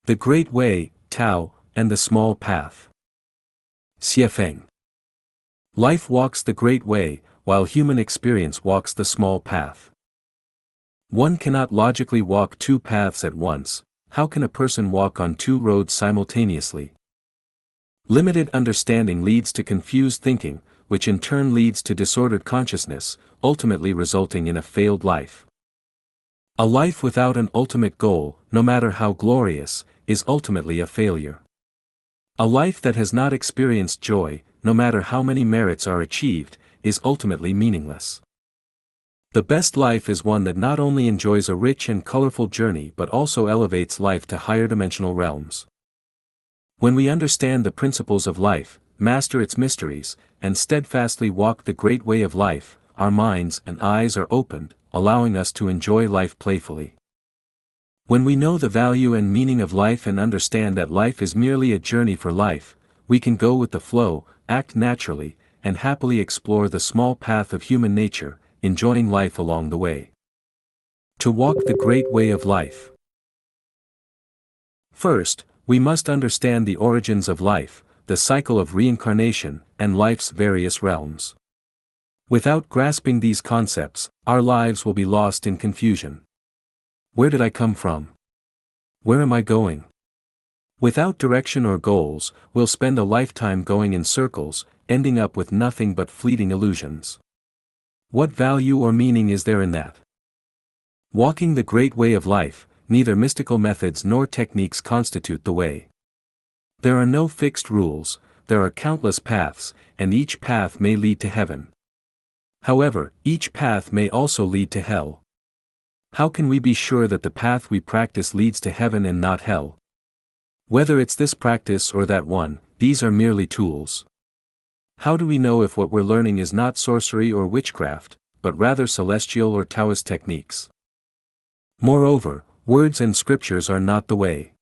The Great Way, Tao, and the Small Path. Xiefeng. Life walks the great way, while human experience walks the small path. One cannot logically walk two paths at once. How can a person walk on two roads simultaneously? Limited understanding leads to confused thinking, which in turn leads to disordered consciousness, ultimately resulting in a failed life. A life without an ultimate goal, no matter how glorious, is ultimately a failure. A life that has not experienced joy, no matter how many merits are achieved, is ultimately meaningless. The best life is one that not only enjoys a rich and colorful journey but also elevates life to higher dimensional realms. When we understand the principles of life, master its mysteries, and steadfastly walk the great way of life, our minds and eyes are opened, allowing us to enjoy life playfully. When we know the value and meaning of life and understand that life is merely a journey for life, we can go with the flow, act naturally, and happily explore the small path of human nature, enjoying life along the way. To walk the great way of life. First, we must understand the origins of life, the cycle of reincarnation, and life's various realms. Without grasping these concepts, our lives will be lost in confusion. Where did I come from? Where am I going? Without direction or goals, we'll spend a lifetime going in circles, ending up with nothing but fleeting illusions. What value or meaning is there in that? Walking the great way of life, neither mystical methods nor techniques constitute the way. There are no fixed rules, there are countless paths, and each path may lead to heaven. However, each path may also lead to hell. How can we be sure that the path we practice leads to heaven and not hell? Whether it's this practice or that one, these are merely tools. How do we know if what we're learning is not sorcery or witchcraft, but rather celestial or Taoist techniques? Moreover, words and scriptures are not the way.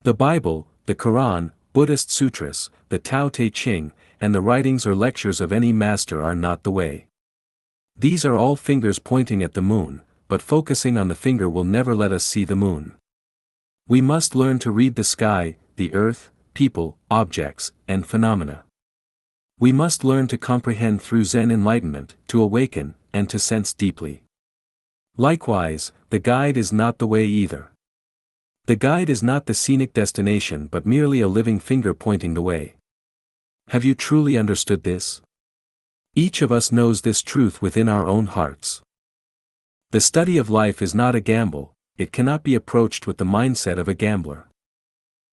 The Bible, the Quran, Buddhist sutras, the Tao Te Ching, and the writings or lectures of any master are not the way. These are all fingers pointing at the moon, but focusing on the finger will never let us see the moon. We must learn to read the sky, the earth, people, objects, and phenomena. We must learn to comprehend through Zen enlightenment, to awaken, and to sense deeply. Likewise, the guide is not the way either. The guide is not the scenic destination but merely a living finger pointing the way. Have you truly understood this? Each of us knows this truth within our own hearts. The study of life is not a gamble, it cannot be approached with the mindset of a gambler.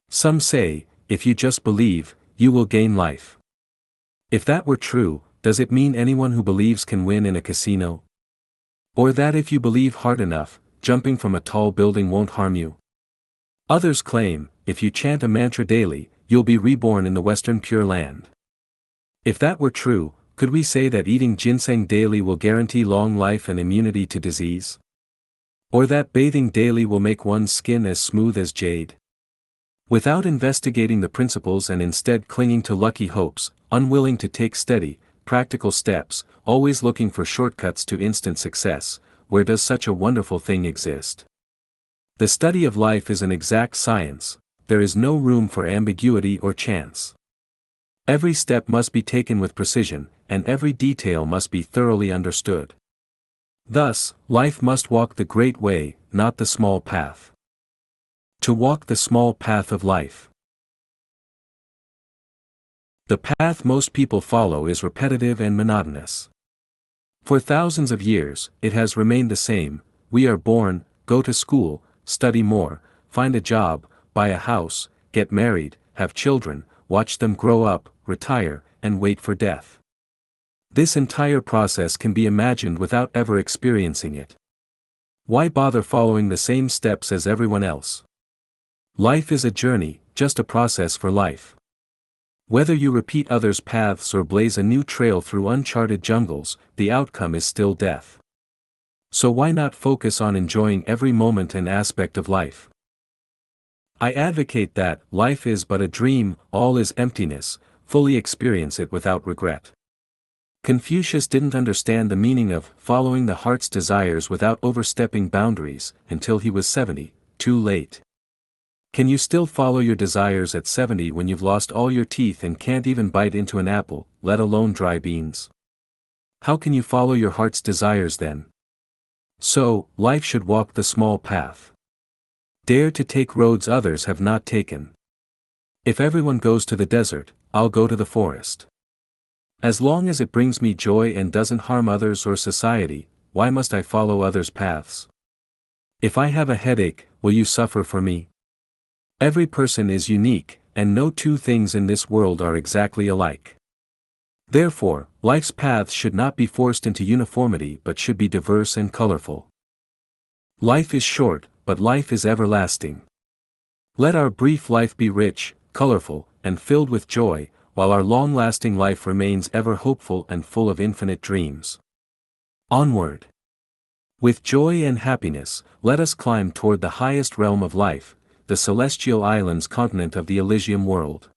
Some say, if you just believe, you will gain life. If that were true, does it mean anyone who believes can win in a casino? Or that if you believe hard enough, jumping from a tall building won't harm you? Others claim, if you chant a mantra daily, you'll be reborn in the Western Pure Land. If that were true, could we say that eating ginseng daily will guarantee long life and immunity to disease? Or that bathing daily will make one's skin as smooth as jade? Without investigating the principles and instead clinging to lucky hopes, unwilling to take steady, practical steps, always looking for shortcuts to instant success, where does such a wonderful thing exist? The study of life is an exact science, there is no room for ambiguity or chance. Every step must be taken with precision, and every detail must be thoroughly understood. Thus, life must walk the great way, not the small path. To walk the small path of life. The path most people follow is repetitive and monotonous. For thousands of years, it has remained the same: we are born, go to school, study more, find a job, buy a house, get married, have children, watch them grow up, retire, and wait for death. This entire process can be imagined without ever experiencing it. Why bother following the same steps as everyone else? Life is a journey, just a process for life. Whether you repeat others' paths or blaze a new trail through uncharted jungles, the outcome is still death. So why not focus on enjoying every moment and aspect of life? I advocate that life is but a dream, all is emptiness, fully experience it without regret. Confucius didn't understand the meaning of following the heart's desires without overstepping boundaries until he was 70, too late. Can you still follow your desires at 70 when you've lost all your teeth and can't even bite into an apple, let alone dry beans? How can you follow your heart's desires then? So, life should walk the small path. Dare to take roads others have not taken. If everyone goes to the desert, I'll go to the forest. As long as it brings me joy and doesn't harm others or society, why must I follow others' paths? If I have a headache, will you suffer for me? Every person is unique, and no two things in this world are exactly alike. Therefore, life's paths should not be forced into uniformity but should be diverse and colorful. Life is short, but life is everlasting. Let our brief life be rich, colorful, and filled with joy, while our long-lasting life remains ever hopeful and full of infinite dreams. Onward! With joy and happiness, let us climb toward the highest realm of life, the celestial islands continent of the Elysium world.